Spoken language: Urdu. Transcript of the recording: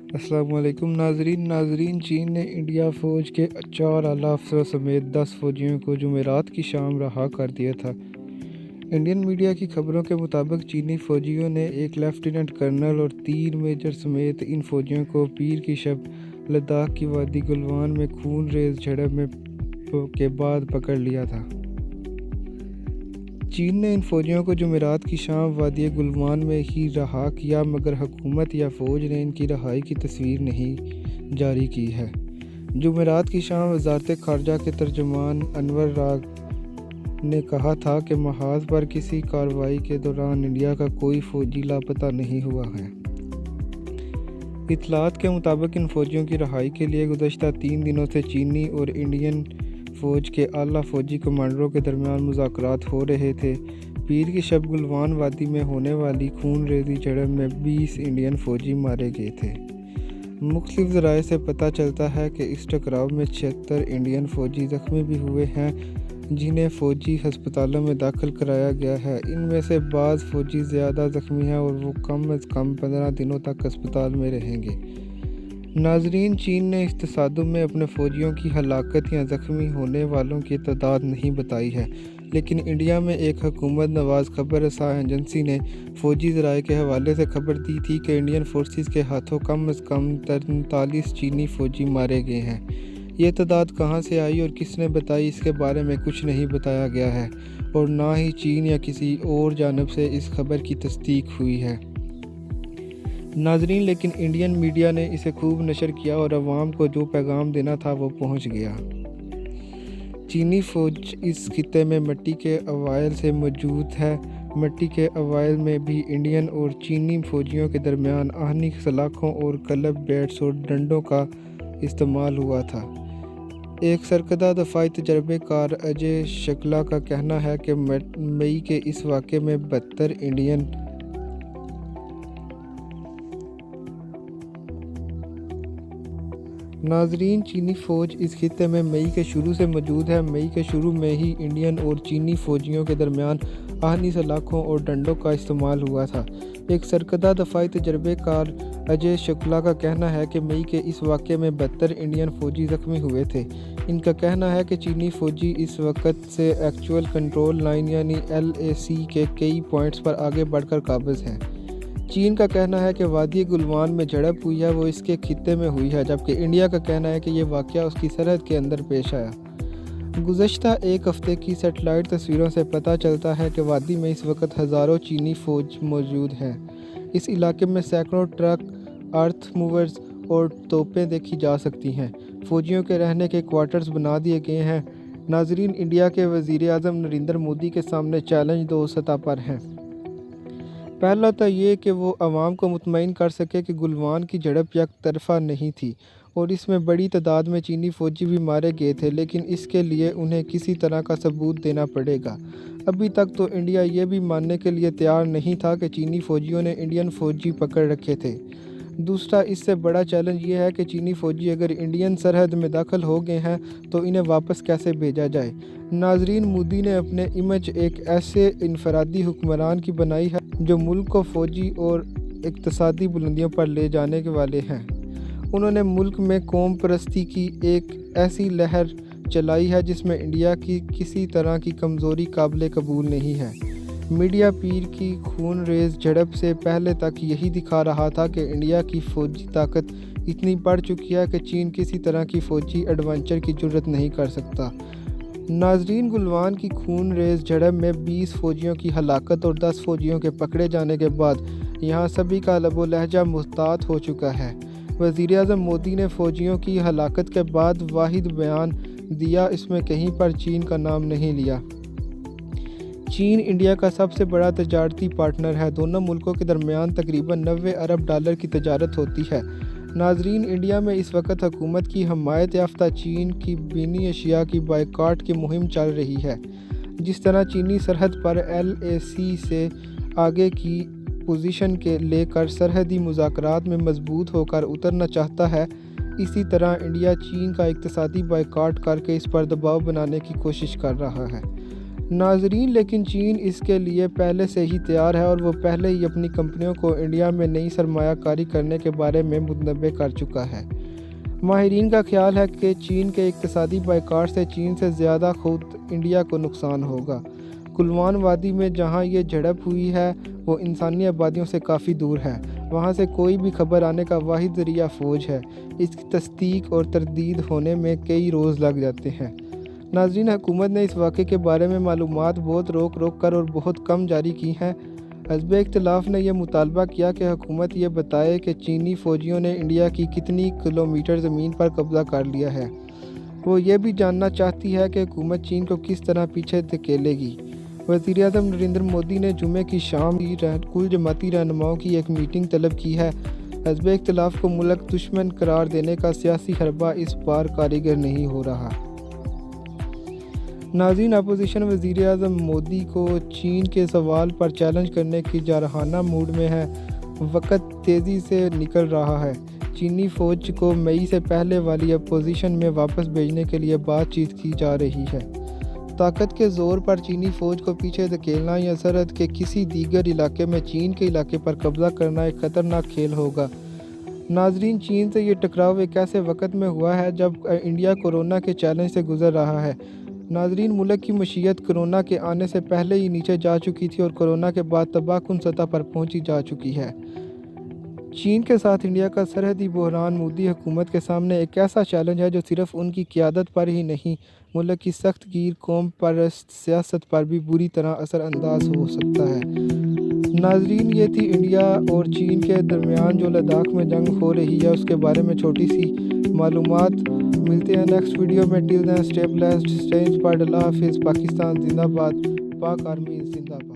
السلام علیکم ناظرین چین نے انڈیا فوج کے 4 اعلیٰ افسروں سمیت 10 فوجیوں کو جمعرات کی شام رہا کر دیا تھا۔ انڈین میڈیا کی خبروں کے مطابق چینی فوجیوں نے ایک لیفٹیننٹ کرنل اور 3 میجر سمیت ان فوجیوں کو پیر کی شب لداخ کی وادی گلوان میں خون ریز جھڑپ کے بعد پکڑ لیا تھا۔ چین نے ان فوجیوں کو جمعرات کی شام وادی گلوان میں ہی رہا کیا، مگر حکومت یا فوج نے ان کی رہائی کی تصویر نہیں جاری کی ہے۔ جمعرات کی شام وزارت خارجہ کے ترجمان انور راگ نے کہا تھا کہ محاذ پر کسی کارروائی کے دوران انڈیا کا کوئی فوجی لاپتہ نہیں ہوا ہے۔ اطلاعات کے مطابق ان فوجیوں کی رہائی کے لیے گزشتہ 3 دنوں سے چینی اور انڈین فوج کے اعلیٰ فوجی کمانڈروں کے درمیان مذاکرات ہو رہے تھے۔ پیر کی شب گلوان وادی میں ہونے والی خون ریزی جھڑپ میں 20 انڈین فوجی مارے گئے تھے۔ مختلف ذرائع سے پتہ چلتا ہے کہ اس ٹکراؤ میں 76 انڈین فوجی زخمی بھی ہوئے ہیں، جنہیں فوجی ہسپتالوں میں داخل کرایا گیا ہے۔ ان میں سے بعض فوجی زیادہ زخمی ہیں اور وہ کم از کم 15 دنوں تک ہسپتال میں رہیں گے۔ ناظرین، چین نے اس تصادم میں اپنے فوجیوں کی ہلاکت یا زخمی ہونے والوں کی تعداد نہیں بتائی ہے، لیکن انڈیا میں ایک حکومت نواز خبر رساں ایجنسی نے فوجی ذرائع کے حوالے سے خبر دی تھی کہ انڈین فورسز کے ہاتھوں کم از کم 43 چینی فوجی مارے گئے ہیں۔ یہ تعداد کہاں سے آئی اور کس نے بتائی، اس کے بارے میں کچھ نہیں بتایا گیا ہے، اور نہ ہی چین یا کسی اور جانب سے اس خبر کی تصدیق ہوئی ہے۔ ناظرین، لیکن انڈین میڈیا نے اسے خوب نشر کیا اور عوام کو جو پیغام دینا تھا وہ پہنچ گیا۔ چینی فوج اس خطے میں مٹی کے اوائل سے موجود ہے۔ مٹی کے اوائل میں بھی انڈین اور چینی فوجیوں کے درمیان آہنی سلاخوں اور کلب بیٹس اور ڈنڈوں کا استعمال ہوا تھا۔ ایک سرکردہ دفاعی تجربے کار اجے شکلا کا کہنا ہے کہ مئی کے اس واقعے میں 72 انڈین ناظرین، چینی فوج اس خطے میں مئی کے شروع سے موجود ہے۔ مئی کے شروع میں ہی انڈین اور چینی فوجیوں کے درمیان آہنی سلاخوں اور ڈنڈوں کا استعمال ہوا تھا۔ ایک سرکردہ دفاعی تجربے کار اجے شکلا کا کہنا ہے کہ مئی کے اس واقعے میں 72 انڈین فوجی زخمی ہوئے تھے۔ ان کا کہنا ہے کہ چینی فوجی اس وقت سے ایکچوئل کنٹرول لائن یعنی LAC کے کئی پوائنٹس پر آگے بڑھ کر قابض ہیں۔ چین کا کہنا ہے کہ وادی گلوان میں جھڑپ ہوئی ہے وہ اس کے خطے میں ہوئی ہے، جبکہ انڈیا کا کہنا ہے کہ یہ واقعہ اس کی سرحد کے اندر پیش آیا۔ گزشتہ ایک ہفتے کی سیٹلائٹ تصویروں سے پتہ چلتا ہے کہ وادی میں اس وقت ہزاروں چینی فوج موجود ہیں۔ اس علاقے میں سینکڑوں ٹرک، ارتھ موورز اور توپیں دیکھی جا سکتی ہیں۔ فوجیوں کے رہنے کے کوارٹرز بنا دیے گئے ہیں۔ ناظرین، انڈیا کے وزیر اعظم نریندر مودی کے سامنے چیلنج 2 سطح پر ہیں۔ پہلا تو یہ کہ وہ عوام کو مطمئن کر سکے کہ گلوان کی جھڑپ یک طرفہ نہیں تھی اور اس میں بڑی تعداد میں چینی فوجی بھی مارے گئے تھے، لیکن اس کے لیے انہیں کسی طرح کا ثبوت دینا پڑے گا۔ ابھی تک تو انڈیا یہ بھی ماننے کے لیے تیار نہیں تھا کہ چینی فوجیوں نے انڈین فوجی پکڑ رکھے تھے۔ دوسرا اس سے بڑا چیلنج یہ ہے کہ چینی فوجی اگر انڈین سرحد میں داخل ہو گئے ہیں تو انہیں واپس کیسے بھیجا جائے۔ ناظرین، مودی نے اپنے امیج ایک ایسے انفرادی حکمران کی بنائی ہے جو ملک کو فوجی اور اقتصادی بلندیوں پر لے جانے والے ہیں۔ انہوں نے ملک میں قوم پرستی کی ایک ایسی لہر چلائی ہے جس میں انڈیا کی کسی طرح کی کمزوری قابل قبول نہیں ہے۔ میڈیا پیر کی خون ریز جھڑپ سے پہلے تک یہی دکھا رہا تھا کہ انڈیا کی فوجی طاقت اتنی بڑھ چکی ہے کہ چین کسی طرح کی فوجی ایڈونچر کی جرات نہیں کر سکتا۔ ناظرین، گلوان کی خون ریز جھڑپ میں 20 فوجیوں کی ہلاکت اور 10 فوجیوں کے پکڑے جانے کے بعد یہاں سبھی کا لب و لہجہ محتاط ہو چکا ہے۔ وزیر اعظم مودی نے فوجیوں کی ہلاکت کے بعد واحد بیان دیا، اس میں کہیں پر چین کا نام نہیں لیا۔ چین انڈیا کا سب سے بڑا تجارتی پارٹنر ہے۔ دونوں ملکوں کے درمیان تقریباً 90 ارب ڈالر کی تجارت ہوتی ہے۔ ناظرین، انڈیا میں اس وقت حکومت کی حمایت یافتہ چین کی بینی اشیاء کی بائیکاٹ کی مہم چل رہی ہے۔ جس طرح چینی سرحد پر LAC سے آگے کی پوزیشن کے لے کر سرحدی مذاکرات میں مضبوط ہو کر اترنا چاہتا ہے، اسی طرح انڈیا چین کا اقتصادی بائیکاٹ کر کے اس پر دباؤ بنانے کی کوشش کر رہا ہے۔ ناظرین، لیکن چین اس کے لیے پہلے سے ہی تیار ہے اور وہ پہلے ہی اپنی کمپنیوں کو انڈیا میں نئی سرمایہ کاری کرنے کے بارے میں متنبع کر چکا ہے۔ ماہرین کا خیال ہے کہ چین کے اقتصادی بائیکاٹ سے چین سے زیادہ خود انڈیا کو نقصان ہوگا۔ گلوان وادی میں جہاں یہ جھڑپ ہوئی ہے وہ انسانی آبادیوں سے کافی دور ہے۔ وہاں سے کوئی بھی خبر آنے کا واحد ذریعہ فوج ہے۔ اس کی تصدیق اور تردید ہونے میں کئی روز لگ جاتے ہیں۔ ناظرین، حکومت نے اس واقعے کے بارے میں معلومات بہت روک کر اور بہت کم جاری کی ہیں۔ حزب اختلاف نے یہ مطالبہ کیا کہ حکومت یہ بتائے کہ چینی فوجیوں نے انڈیا کی کتنی کلومیٹر زمین پر قبضہ کر لیا ہے۔ وہ یہ بھی جاننا چاہتی ہے کہ حکومت چین کو کس طرح پیچھے دھکیلے گی۔ وزیر اعظم نریندر مودی نے جمعے کی شام کل جماعتی رہنماؤں کی ایک میٹنگ طلب کی ہے۔ حزب اختلاف کو ملک دشمن قرار دینے کا سیاسی حربہ اس بار کارگر نہیں ہو رہا۔ ناظرین، اپوزیشن وزیر اعظم مودی کو چین کے سوال پر چیلنج کرنے کی جارحانہ موڈ میں ہے۔ وقت تیزی سے نکل رہا ہے۔ چینی فوج کو مئی سے پہلے والی اپوزیشن میں واپس بھیجنے کے لیے بات چیت کی جا رہی ہے۔ طاقت کے زور پر چینی فوج کو پیچھے دھکیلنا یا سرحد کے کسی دیگر علاقے میں چین کے علاقے پر قبضہ کرنا ایک خطرناک کھیل ہوگا۔ ناظرین، چین سے یہ ٹکراؤ ایک ایسے وقت میں ہوا ہے جب انڈیا کورونا کے چیلنج سے گزر رہا ہے۔ ناظرین، ملک کی معیشت کورونا کے آنے سے پہلے ہی نیچے جا چکی تھی اور کورونا کے بعد تباہ کن سطح پر پہنچی جا چکی ہے۔ چین کے ساتھ انڈیا کا سرحدی بحران مودی حکومت کے سامنے ایک ایسا چیلنج ہے جو صرف ان کی قیادت پر ہی نہیں، ملک کی سخت گیر قوم پرست سیاست پر بھی بری طرح اثر انداز ہو سکتا ہے۔ ناظرین، یہ تھی انڈیا اور چین کے درمیان جو لداخ میں جنگ ہو رہی ہے اس کے بارے میں چھوٹی سی معلومات۔ ملتے ہیں نیکسٹ ویڈیو میں۔ ٹل دین اسٹے بلیسڈ، اسٹے انسپائرڈ۔ اللہ حافظ۔ پاکستان زندہ باد۔ پاک آرمی زندہ باد۔